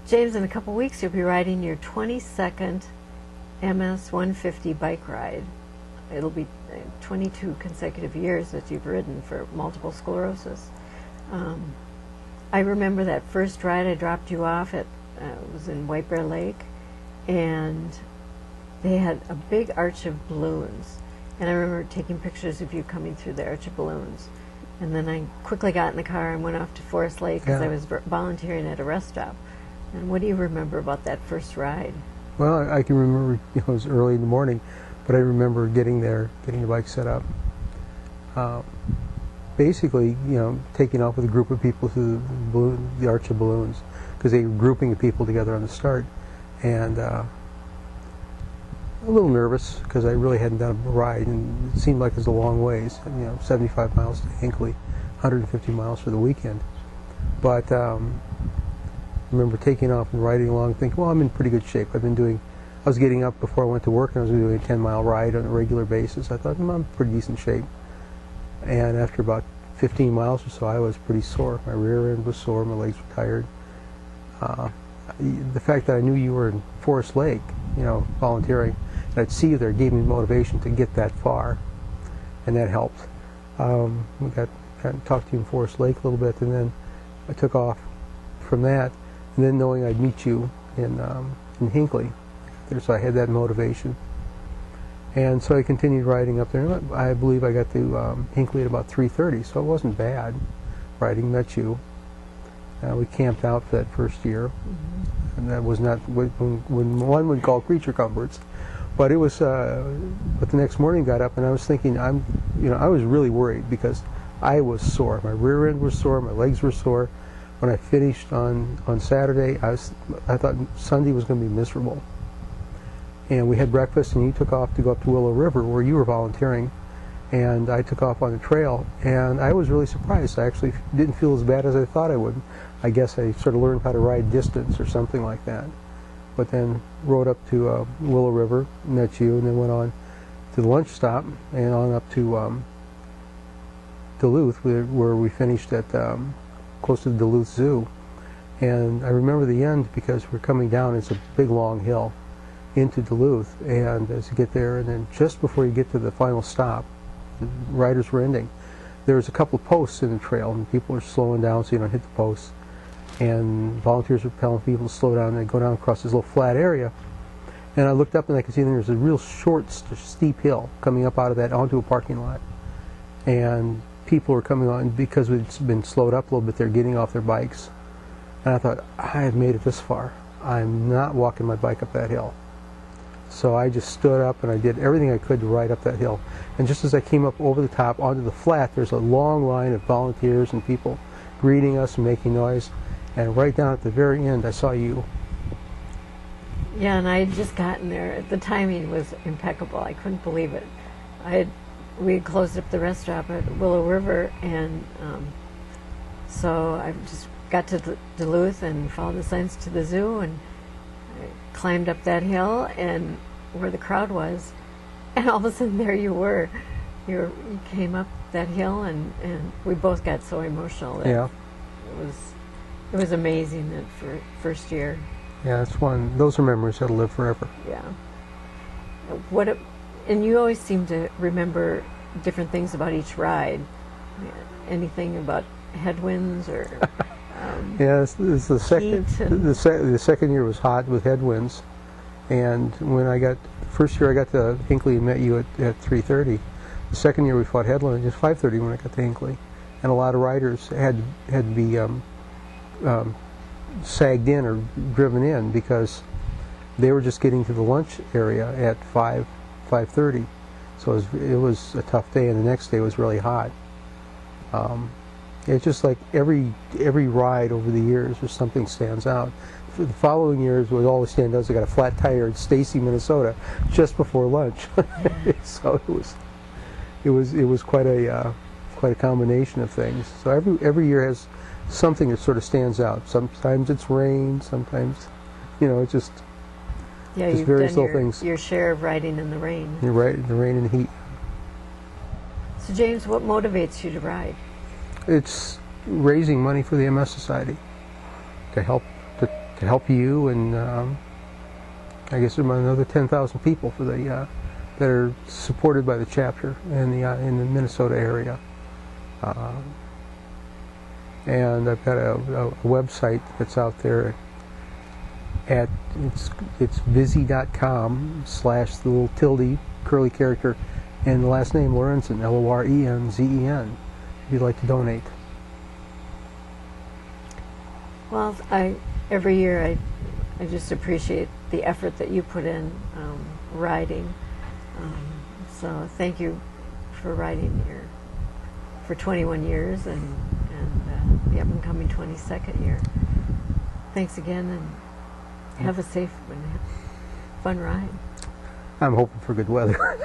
James, in a couple weeks you'll be riding your 22nd MS150 bike ride. It'll be 22 consecutive years that you've ridden for multiple sclerosis. I remember that first ride I dropped you off at, it was in White Bear Lake, and they had a big arch of balloons. And I remember taking pictures of you coming through the arch of balloons. And then I quickly got in the car and went off to Forest Lake because I was volunteering at a rest stop. And what do you remember about that first ride? Well, I can remember, it was early in the morning, but I remember getting there, getting the bike set up. Basically, taking off with a group of people through the arch of balloons, because they were grouping the people together on the start. And a little nervous, because I really hadn't done a ride, and it seemed like it was a long ways, 75 miles to Hinckley, 150 miles for the weekend. But I remember taking off and riding along, thinking, well, I'm in pretty good shape. I was getting up before I went to work, and I was doing a 10-mile ride on a regular basis. I thought, I'm in pretty decent shape. And after about 15 miles or so, I was pretty sore. My rear end was sore, my legs were tired. The fact that I knew you were in Forest Lake, volunteering, and I'd see you there gave me motivation to get that far, and that helped. We got to talk to you in Forest Lake a little bit, and then I took off from that, and then knowing I'd meet you in Hinckley, so I had that motivation. And so I continued riding up there. I believe I got to Hinckley at about 3:30, so it wasn't bad riding, met you. We camped out for that first year, and that was not what one would call creature comforts. But it was, but the next morning got up and I was thinking, I was really worried because I was sore. My rear end was sore, my legs were sore. When I finished on Saturday, I thought Sunday was going to be miserable. And we had breakfast, and you took off to go up to Willow River where you were volunteering, and I took off on the trail, and I was really surprised. I actually didn't feel as bad as I thought I would. I guess I sort of learned how to ride distance or something like that. But then rode up to Willow River, met you, and then went on to the lunch stop and on up to Duluth, where we finished at close to the Duluth Zoo. And I remember the end because we're coming down, it's a big long hill into Duluth, and as you get there, and then just before you get to the final stop, the riders were ending. There was a couple of posts in the trail, and people were slowing down so you don't hit the posts. And volunteers were telling people to slow down, and they go down across this little flat area. And I looked up and I could see there was a real short, steep hill coming up out of that onto a parking lot. And people were coming on because it's been slowed up a little bit. They're getting off their bikes. And I thought, I have made it this far. I'm not walking my bike up that hill. So I just stood up and I did everything I could to ride up that hill. And just as I came up over the top onto the flat, there's a long line of volunteers and people greeting us and making noise. And right down at the very end, I saw you. Yeah, and I had just gotten there. The timing was impeccable. I couldn't believe it. We had closed up the rest stop at Willow River, and so I just got to Duluth and followed the signs to the zoo, and I climbed up that hill and where the crowd was, and all of a sudden there you were. You came up that hill, and we both got so emotional. That it was amazing that first year. Yeah, it's one. Those are memories that'll live forever. Yeah. And you always seem to remember different things about each ride. Anything about headwinds or? Yeah, it's the second. The second year was hot with headwinds, and when first year I got to Hinckley and met you at 3:30. The second year we fought headwinds at 5:30 when I got to Hinckley, and a lot of riders had to be sagged in or driven in because they were just getting to the lunch area at 5:30. So it was a tough day, and the next day was really hot. It's just like every ride over the years, there's something stands out. For the following years, what always stands out is I got a flat tire in Stacy, Minnesota, just before lunch. So it was quite a combination of things. So every year has something that sort of stands out. Sometimes it's rain, sometimes, it's just you've various done little things. Your share of riding in the rain. You're right, the rain and the heat. So James, what motivates you to ride? It's raising money for the MS Society to help to help you, and I guess there are another 10,000 people for the that are supported by the chapter in the Minnesota area. And I've got a website that's out there at it's busy.com/the little tilde curly character and the last name Lorenzen, Lorenzen, if you'd like to donate. Well, every year I just appreciate the effort that you put in writing. So thank you for writing for 21 years and the up and coming 22nd year. Thanks again, and have a safe and fun ride. I'm hoping for good weather.